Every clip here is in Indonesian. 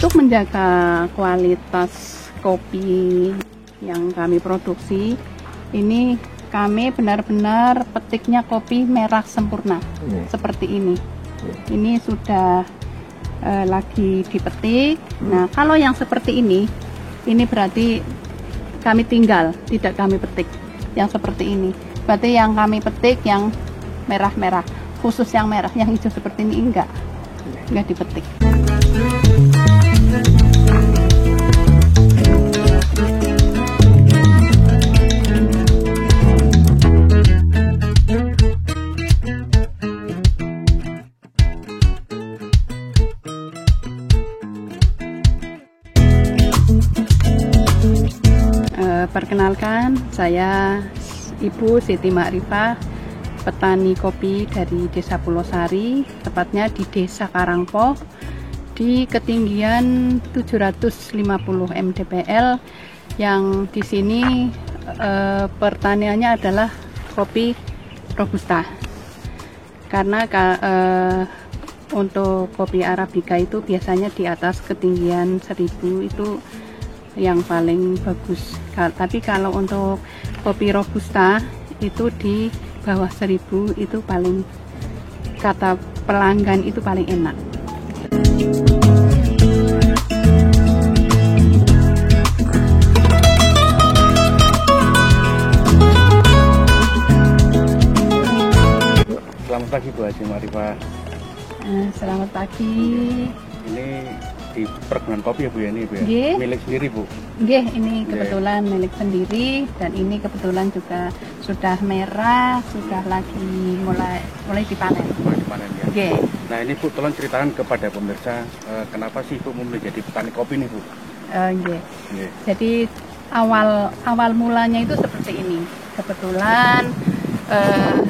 Untuk menjaga kualitas kopi yang kami produksi, ini kami benar-benar petiknya kopi merah sempurna, seperti ini. Ini sudah lagi dipetik. Nah, kalau yang seperti ini berarti kami tinggal, tidak kami petik. Yang seperti ini, berarti yang kami petik yang merah-merah, khusus yang merah, yang hijau seperti ini enggak dipetik. Perkenalkan, saya Ibu Siti Ma'rifah, petani kopi dari Desa Pulosari, tepatnya di Desa Karangpoh, di ketinggian 750 mdpl, yang di sini pertaniannya adalah kopi Robusta. Karena untuk kopi Arabica itu biasanya di atas ketinggian 1000 itu yang paling bagus. Tapi kalau untuk kopi Robusta itu di bawah 1000 itu paling, kata pelanggan itu paling enak. Selamat pagi Bu Haji Ma'rifah. Selamat pagi. Ini di perkebunan kopi ya Bu ya, ini Bu ya? Nggih. Milik sendiri Bu? Nggih, ini kebetulan milik sendiri, dan ini kebetulan juga sudah merah, sudah lagi mulai dipanen. Mulai dipanen ya? Nggih. Nah ini Bu, tolong ceritakan kepada pemirsa kenapa sih Bu memilih jadi petani kopi nih Bu? Nggih. Jadi awal mulanya itu seperti ini. Kebetulan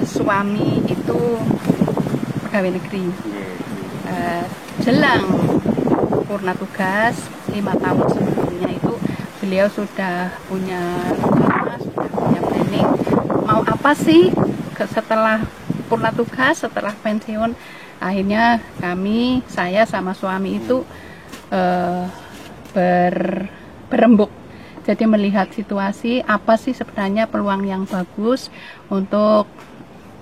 suami itu pegawai negeri. Jelang purna tugas 5 tahun sebelumnya itu beliau sudah punya rencana, sudah punya planning mau apa sih setelah purna tugas, setelah pensiun. Akhirnya saya sama suami itu berembuk, jadi melihat situasi apa sih sebenarnya peluang yang bagus untuk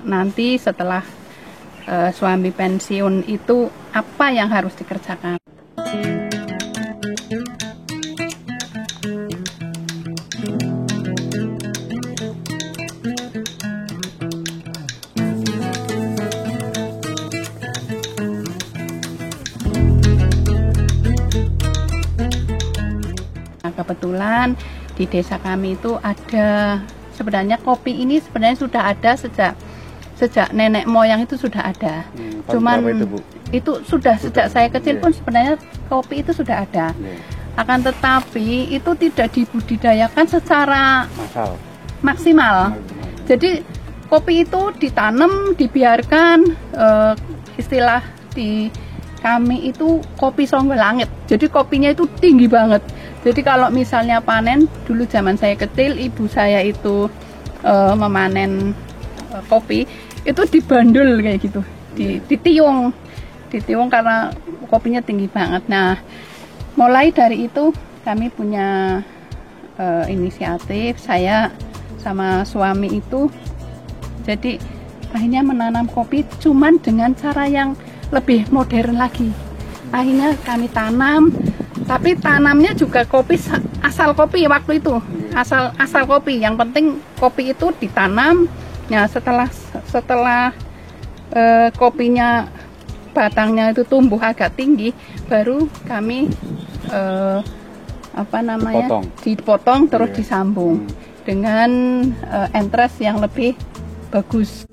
nanti setelah suami pensiun itu apa yang harus dikerjakan. Nah, kebetulan di desa kami itu ada, sebenarnya kopi ini sebenarnya sudah ada sejak nenek moyang itu sudah ada. Cuman itu sudah sejak saya kecil pun sebenarnya kopi itu sudah ada. Akan tetapi itu tidak dibudidayakan secara maksimal. Jadi kopi itu ditanam, dibiarkan, istilah di kami itu kopi songgol langit. Jadi kopinya itu tinggi banget. Jadi kalau misalnya panen, dulu zaman saya kecil ibu saya itu memanen kopi itu dibandul kayak gitu, ditiung karena kopinya tinggi banget. Nah, mulai dari itu kami punya inisiatif, saya sama suami itu jadi akhirnya menanam kopi cuman dengan cara yang lebih modern lagi. Akhirnya kami tanam, tapi tanamnya juga kopi, asal kopi waktu itu, asal kopi. Yang penting kopi itu ditanam. Nah, setelah kopinya, batangnya itu tumbuh agak tinggi, baru kami dipotong terus disambung dengan entres yang lebih bagus.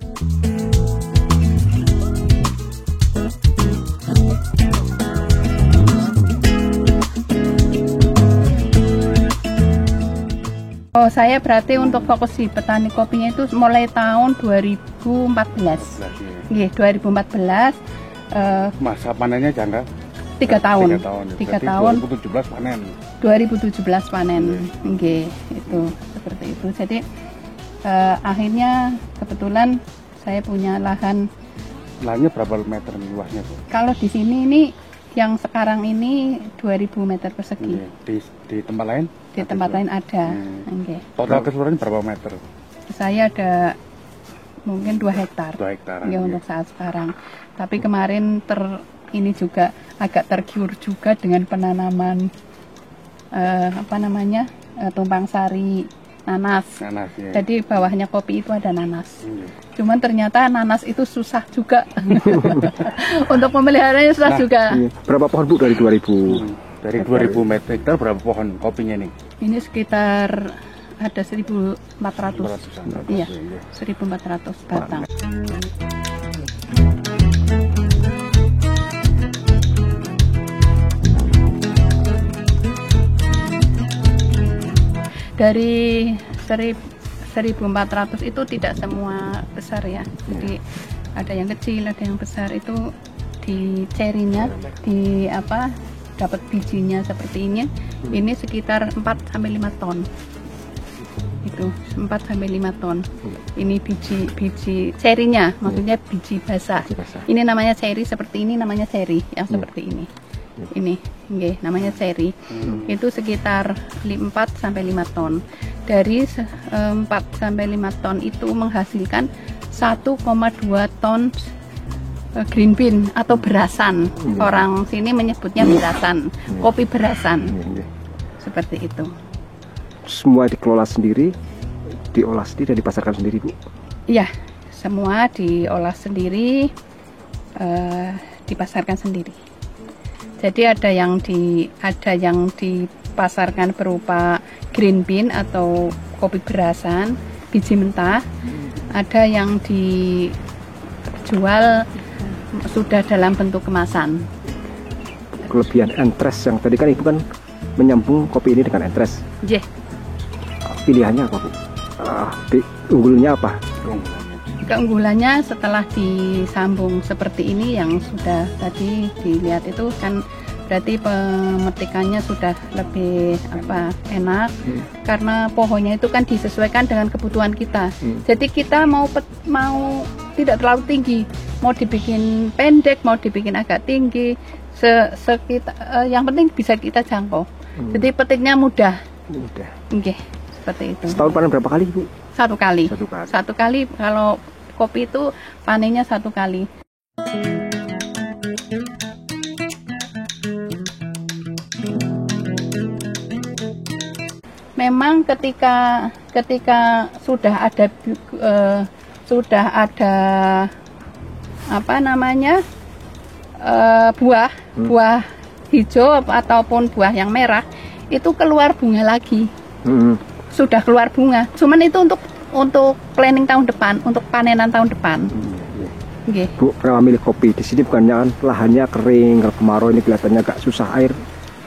Oh, saya berarti untuk fokus di petani kopinya itu mulai tahun 2014. Iya, 2014. Masa panennya jangka? 3 tahun. 3 tahun. 2017 panen. 2017 panen. Nggih, itu seperti itu. Jadi akhirnya kebetulan saya punya lahan. Lahannya berapa meter luasnya, Bu? Kalau di sini ini yang sekarang ini 2000 meter persegi. Di tempat lain? Di tempat lain ada. Total keseluruhan berapa meter? Saya ada mungkin 2 hektar. 2 hektar. Untuk saat sekarang. Tapi kemarin ini juga agak tergiur juga dengan penanaman tumpang sari nanas. Ya. Jadi bawahnya kopi itu ada nanas. Cuman ternyata nanas itu susah juga. Untuk memeliharanya susah juga. Berapa pohon Bu dari 2000? Dari 2000 meter berapa pohon kopinya nih? Ini sekitar ada 1.400. Iya, 1.400 batang. Dari 1.400 itu tidak semua besar ya. Jadi ada yang kecil, ada yang besar. Itu di cerinya, dapat bijinya seperti ini. Ini sekitar 4-5 ton. Itu 4-5 ton. Ini biji cerinya, maksudnya biji basah. Ini namanya ceri, seperti ini namanya ceri yang seperti ini. Ini namanya ceri. Itu sekitar 4-5 ton. Dari 4-5 ton itu menghasilkan 1,2 ton green bean atau berasan. Orang sini menyebutnya berasan, kopi berasan. Seperti itu. Semua dikelola sendiri, diolah sendiri dan dipasarkan sendiri, Bu? Iya, semua diolah sendiri, dipasarkan sendiri. Jadi ada yang dipasarkan berupa green bean atau kopi berasan, biji mentah. Ada yang dijual sudah dalam bentuk kemasan. Kelebihan entres yang tadi kan Ibu kan menyambung kopi ini dengan entres. Yeah. Pilihannya apa, Bu? Unggulnya apa? Keunggulannya setelah disambung seperti ini yang sudah tadi dilihat itu kan berarti pemetikannya sudah lebih enak karena pohonnya itu kan disesuaikan dengan kebutuhan kita. Jadi kita mau tidak terlalu tinggi, mau dibikin pendek, mau dibikin agak tinggi, yang penting bisa kita jangkau. Jadi petiknya mudah. Seperti itu. Setahun panen berapa kali, Bu? Satu kali. Kalau kopi itu panennya 1 kali. Memang ketika sudah ada buah hijau ataupun buah yang merah itu keluar bunga lagi. Sudah keluar bunga, cuman itu untuk planning tahun depan, untuk panenan tahun depan. Bu, pernah milih kopi di sini bukannya kan lahannya kering, kalau kemarau ini kelihatannya agak susah air,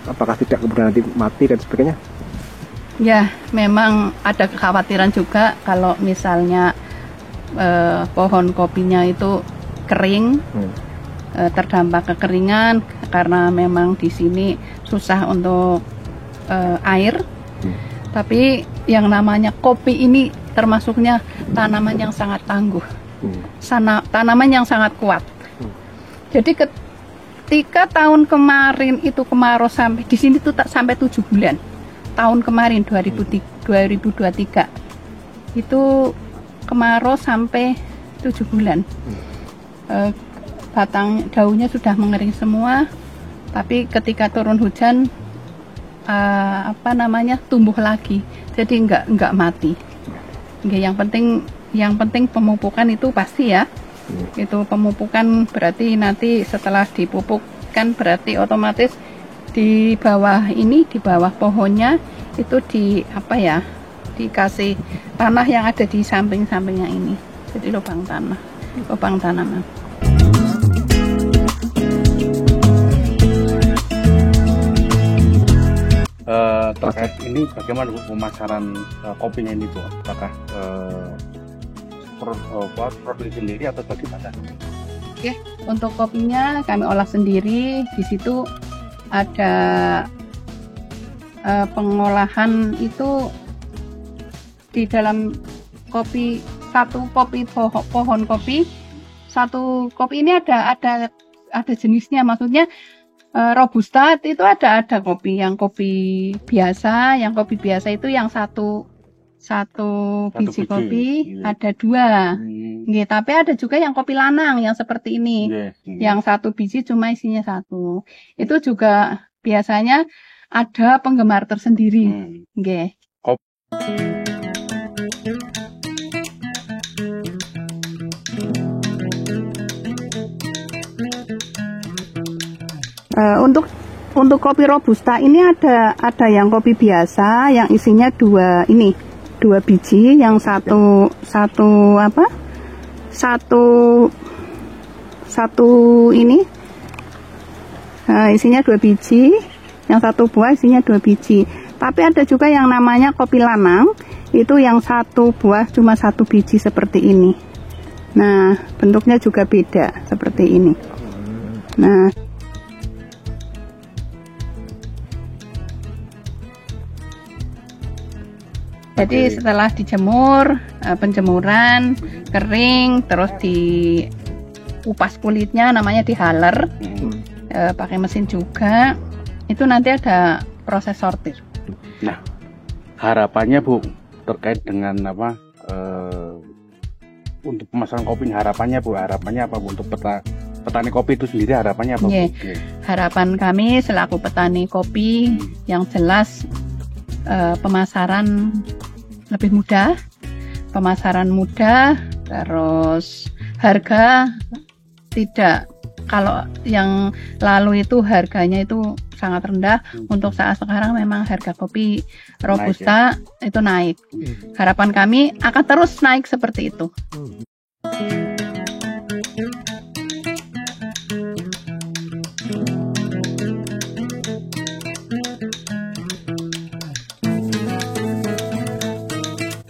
apakah tidak kemudian nanti mati dan sebagainya? Ya, memang ada kekhawatiran juga kalau misalnya pohon kopinya itu kering, terdampak kekeringan karena memang di sini susah untuk air. Tapi yang namanya kopi ini termasuknya tanaman yang sangat tangguh, tanaman yang sangat kuat. Jadi ketika tahun kemarin itu kemarau sampai di sini tuh tak sampai 7 bulan. Tahun kemarin 2023 itu kemarau sampai 7 bulan. Batang daunnya sudah mengering semua, tapi ketika turun hujan tumbuh lagi, jadi enggak mati. Yang penting pemupukan itu pasti ya. Itu pemupukan berarti nanti setelah dipupuk kan berarti otomatis di bawah pohonnya itu dikasih tanah yang ada di samping-sampingnya ini. Jadi lubang tanaman. Terkait ini bagaimana pemasaran kopinya ini, Bu? Apakah produksi sendiri atau bagaimana? Oke, untuk kopinya kami olah sendiri. Di situ ada pengolahan itu di dalam kopi, pohon kopi. Satu kopi ini ada jenisnya, maksudnya Robusta itu ada kopi yang kopi biasa. Yang kopi biasa itu yang satu biji kopi ada 2. Nggih, tapi ada juga yang kopi lanang yang seperti ini. Yang 1 biji cuma isinya 1. Itu juga biasanya ada penggemar tersendiri. Nggih. Untuk kopi robusta ini ada yang kopi biasa yang isinya 2 biji, yang satu ini isinya 2 biji, yang 1 buah isinya 2 biji. Tapi ada juga yang namanya kopi lanang, itu yang 1 buah cuma 1 biji seperti ini. Nah, bentuknya juga beda seperti ini. Nah, jadi setelah dijemur, penjemuran, kering, terus dikupas kulitnya, namanya dihaler, pakai mesin juga. Itu nanti ada proses sortir. Nah, harapannya Bu terkait dengan apa? Untuk pemasaran kopi, harapannya apa Bu untuk petani kopi itu sendiri, harapannya apa Bu? Harapan kami selaku petani kopi yang jelas pemasaran lebih mudah, terus harga tidak, kalau yang lalu itu harganya itu sangat rendah. Untuk saat sekarang memang harga kopi robusta itu naik. Harapan kami akan terus naik seperti itu.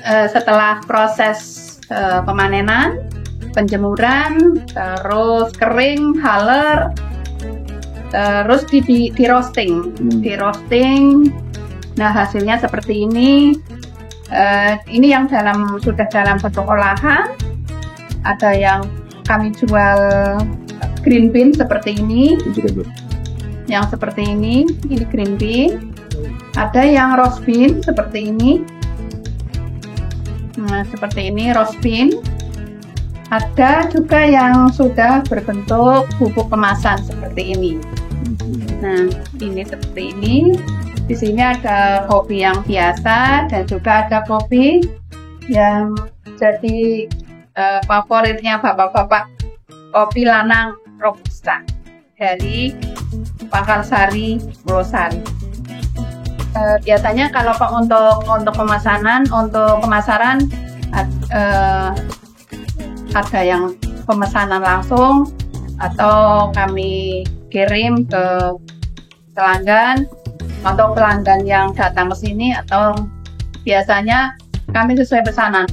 Setelah proses pemanenan, penjemuran, terus kering, haler, terus di roasting. Nah, hasilnya seperti ini. Ini yang sudah dalam bentuk olahan. Ada yang kami jual green bean seperti ini. Yang seperti ini green bean. Ada yang roast bean seperti ini. Nah, seperti ini roast bean. Ada juga yang sudah berbentuk bubuk kemasan seperti ini. Nah, ini seperti ini. Di sini ada kopi yang biasa dan juga ada kopi yang jadi favoritnya bapak-bapak, kopi lanang robusta dari Pangkalsari, Purwosari. Biasanya kalau untuk pemasaran ada yang pemesanan langsung atau kami kirim ke pelanggan. Untuk pelanggan yang datang ke sini atau biasanya kami sesuai pesanan.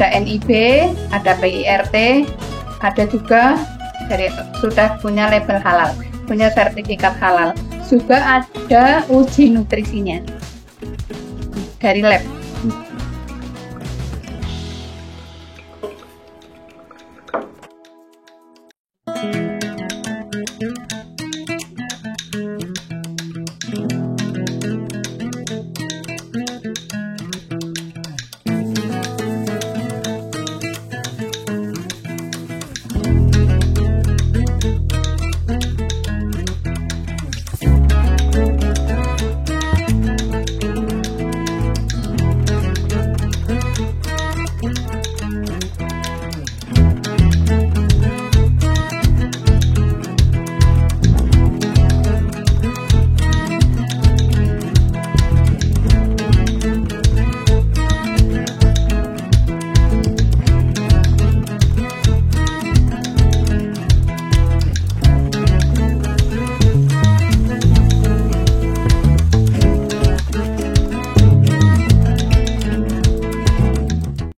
Ada NIB, ada PIRT, ada juga sudah punya label halal, punya sertifikat halal. Juga ada uji nutrisinya dari lab.